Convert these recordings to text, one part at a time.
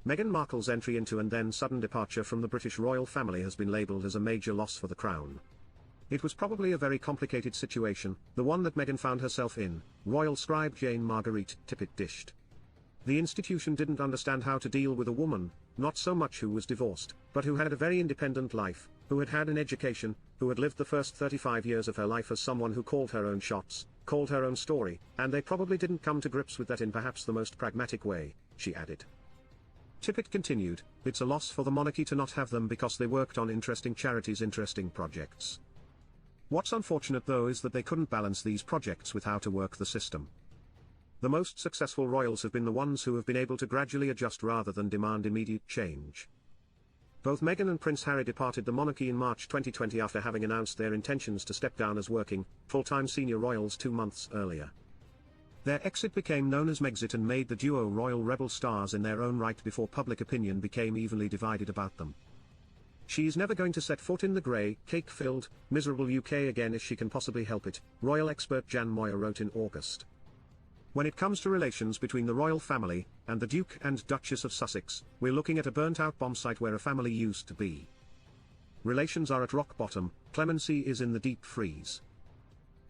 Meghan Markle's entry into and then sudden departure from the British royal family has been labelled as a major loss for the crown. It was probably a very complicated situation, the one that Meghan found herself in, royal scribe Jane Marguerite Tippett dished. The institution didn't understand how to deal with a woman, not so much who was divorced, but who had a very independent life, who had had an education, who had lived the first 35 years of her life as someone who called her own shots, called her own story, and they probably didn't come to grips with that in perhaps the most pragmatic way, she added. Tippett continued, "It's a loss for the monarchy to not have them because they worked on interesting charities, interesting projects. What's unfortunate though is that they couldn't balance these projects with how to work the system. The most successful royals have been the ones who have been able to gradually adjust rather than demand immediate change." Both Meghan and Prince Harry departed the monarchy in March 2020 after having announced their intentions to step down as working, full-time senior royals 2 months earlier. Their exit became known as Megxit and made the duo royal rebel stars in their own right before public opinion became evenly divided about them. "She's never going to set foot in the grey, cake-filled, miserable UK again if she can possibly help it," royal expert Jan Moyer wrote in August. "When it comes to relations between the royal family and the Duke and Duchess of Sussex, we're looking at a burnt-out bombsite where a family used to be. Relations are at rock bottom, clemency is in the deep freeze.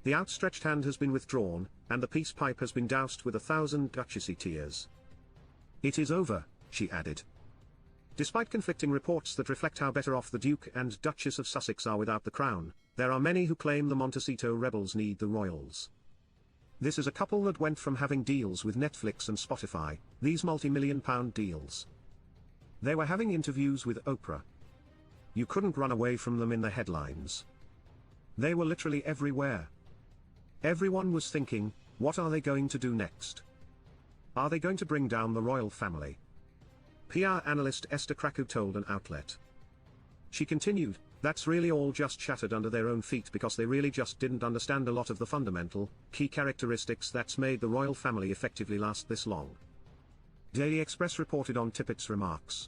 The outstretched hand has been withdrawn, and the peace pipe has been doused with 1,000 duchessy tears. It is over," she added. Despite conflicting reports that reflect how better off the Duke and Duchess of Sussex are without the crown, there are many who claim the Montecito rebels need the royals. This is a couple that went from having deals with Netflix and Spotify, these multi-million-pound deals. They were having interviews with Oprah. You couldn't run away from them in the headlines. They were literally everywhere. Everyone was thinking, what are they going to do next? Are they going to bring down the royal family? PR analyst Esther Krakow told an outlet. She continued, "That's really all just shattered under their own feet because they really just didn't understand a lot of the fundamental, key characteristics that's made the royal family effectively last this long." Daily Express reported on Tippett's remarks.